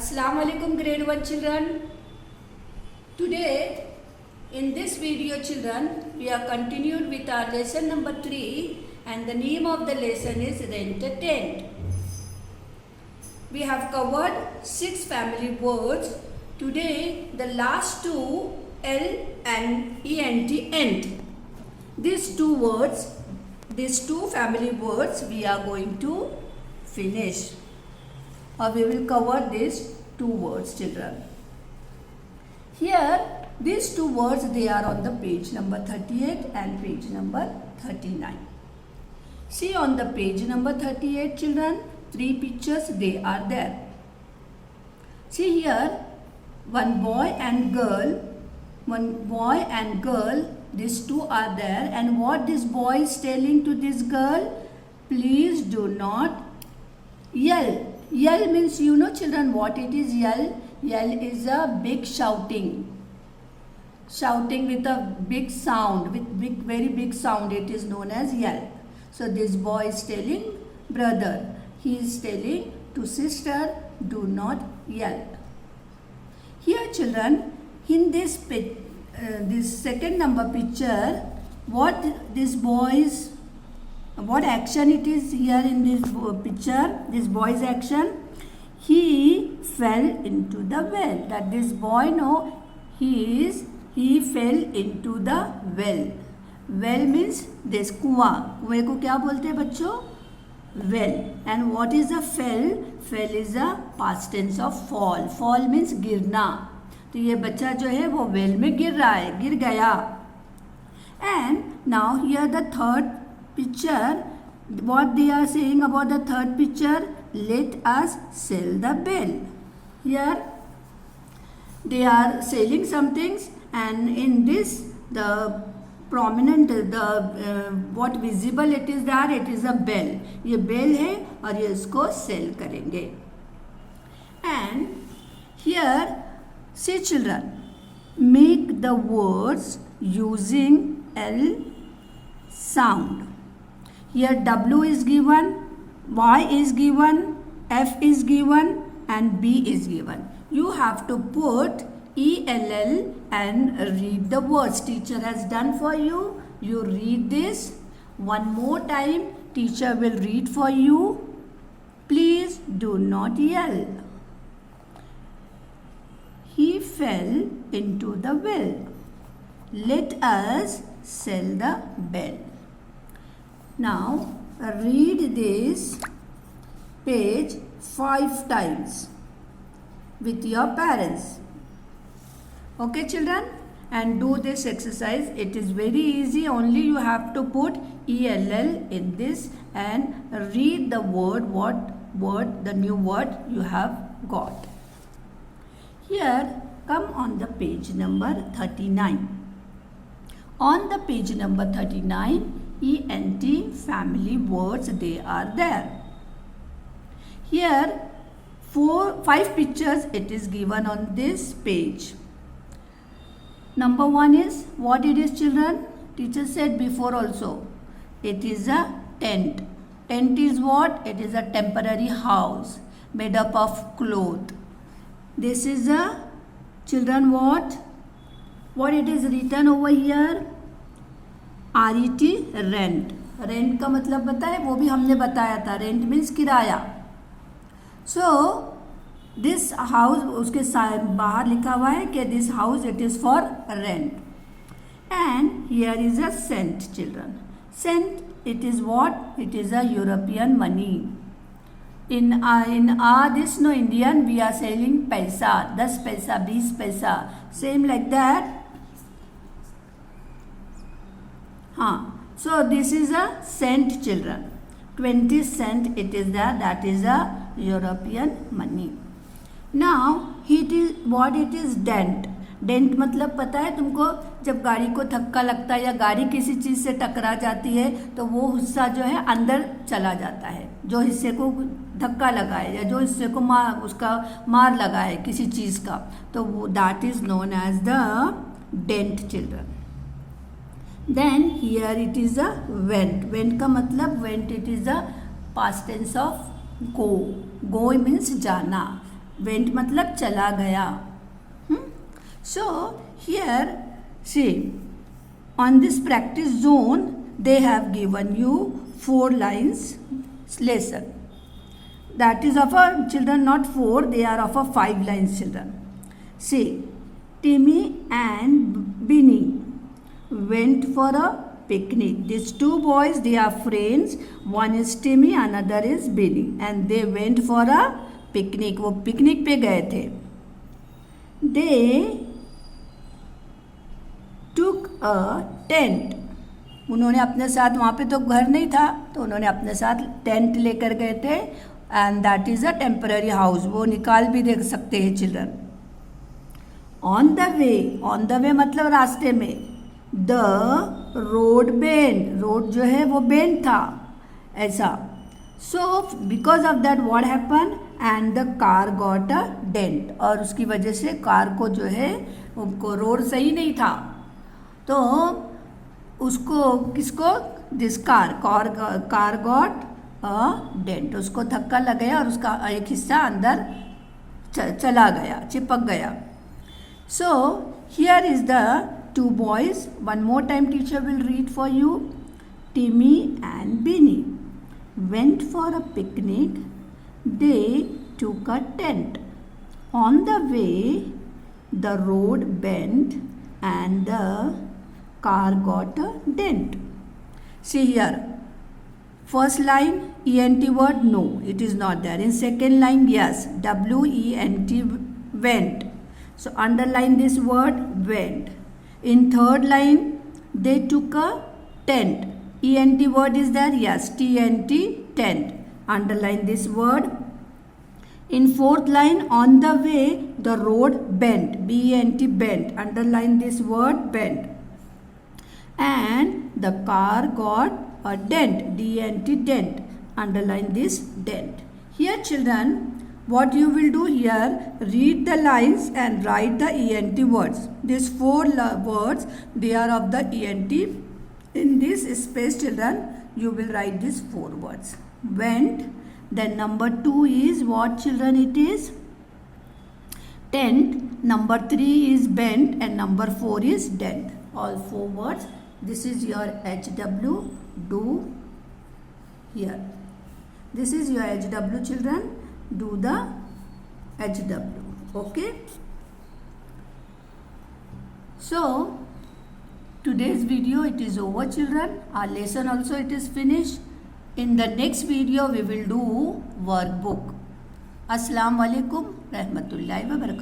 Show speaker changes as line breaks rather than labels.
Assalamu alaikum grade 1 children. Today in this video children we are continued with our lesson number 3 and the name of the lesson is Rent-A-Tent. We have covered 6 family words. Today the last two L and ENT end. These two family words we are going to finish. Or we will cover these two words children. Here these two words they are on the page number 38 and page number 39. See on the page number 38 children, 3 pictures they are there. See here one boy and girl, these two are there, and what this boy is telling to this girl, please do not yell. Yell means you know children what it is yell? Yell is a big shouting with a big sound, with very big sound, it is known as yell. So this boy is telling brother, he is telling to sister, do not yell. Here children, in this second number picture, what action it is here in this picture, this boy's action, he fell into the well. That this boy know he fell into the well. Well means this कुआं को क्या बोलते हैं बच्चों? Well. And what is a fell? Fell is a past tense of fall. Fall means गिरना. तो ये बच्चा जो है वो well में गिर रहा है, गिर गया. And now here the third picture, what they are saying about the third picture, let us sell the bell. Here they are selling some things, and in this the prominent what visible it is there, it is a bell. ये bell है और ये इसको sell करेंगे. And here see children, make the words using L sound. Here W is given, Y is given, F is given and B is given. You have to put ELL and read the words. Teacher has done for you. You read this. One more time, teacher will read for you. Please do not yell. He fell into the well. Let us sell the bell. Now read this page 5 times with your parents. Okay children, and do this exercise. It is very easy. Only you have to put ELL in this and read the the new word you have got. Here come on the page number 39. On the page number 39, ENT family words they are there. Here 5 pictures it is given on this page. Number 1 is what it is children? Teacher said before also. It is a tent. Tent is what? It is a temporary house made up of cloth. This is a children what? What it is written over here? RET, rent. Rent का मतलब पता है? वो भी हमने बताया था. Rent means किराया. So this house, उसके बाहर लिखा हुआ है कि this house it is for rent. And here is a cent children. Cent it is what? It is a European money. In this no Indian we are selling paisa, 10 paisa, 20 paisa. Same like that. So this is a cent children. 20 cent it is there, that is a European money. Now it is dent. Dent मतलब पता है तुमको, जब गाड़ी को धक्का लगता है या गाड़ी किसी चीज़ से टकरा जाती है तो वो हिस्सा जो है अंदर चला जाता है, जो हिस्से को धक्का लगा है या जो हिस्से को मार लगा है किसी चीज़ का, तो वो that is known as the dent children. Then here it is a went. Went का मतलब it is a past tense of go. Go means जाना. वेंट मतलब चला गया. So here see, on this practice zone they have given you 4 lines lesson. That is of a children not 4, they are of a 5 lines children. See, Timmy and Binny went for a picnic. These 2 boys, they are friends. One is Timmy, another is Binny, and they went for a picnic. वो picnic पे गए थे. They took a tent. उन्होंने अपने साथ, वहाँ पे तो घर नहीं था, तो उन्होंने अपने साथ टेंट लेकर गए थे. And that is a temporary house. वो निकाल भी देख सकते हैं चिल्ड्रन. ऑन द वे मतलब रास्ते में. द रोड बेंड, रोड जो है वो बेंड था ऐसा. So because of that what happen, and the car got a dent. और उसकी वजह से कार को जो है उनको रोड सही नहीं था, तो उसको किसको, this car got a dent. उसको धक्का लग गया और उसका एक हिस्सा अंदर चला गया, चिपक गया. So here is the 2 boys. One more time teacher will read for you. Timmy and Binny went for a picnic. They took a tent. On the way, the road bent and the car got a dent. See here. First line, ENT word, no, it is not there. In second line, yes, WENT, went. So underline this word, went. In third line, they took a tent. ENT word is there, yes, TNT, tent. Underline this word. In fourth line, on the way, the road bent, BENT, bent. Underline this word, bent. And the car got a dent, DENT, dent. Underline this dent. Here children, what you will do here, read the lines and write the ENT words. These 4 words, they are of the ENT. In this space children, you will write these 4 words. Went, then number 2 is what children it is? Tent. Number 3 is bent and number 4 is dent. All 4 words. This is your HW, do here. This is your HW children, do the HW, okay. So today's video it is over children. Our lesson also it is finished. In the next video we will do workbook. Assalamu alaikum rahmatullahi wa barakatuh.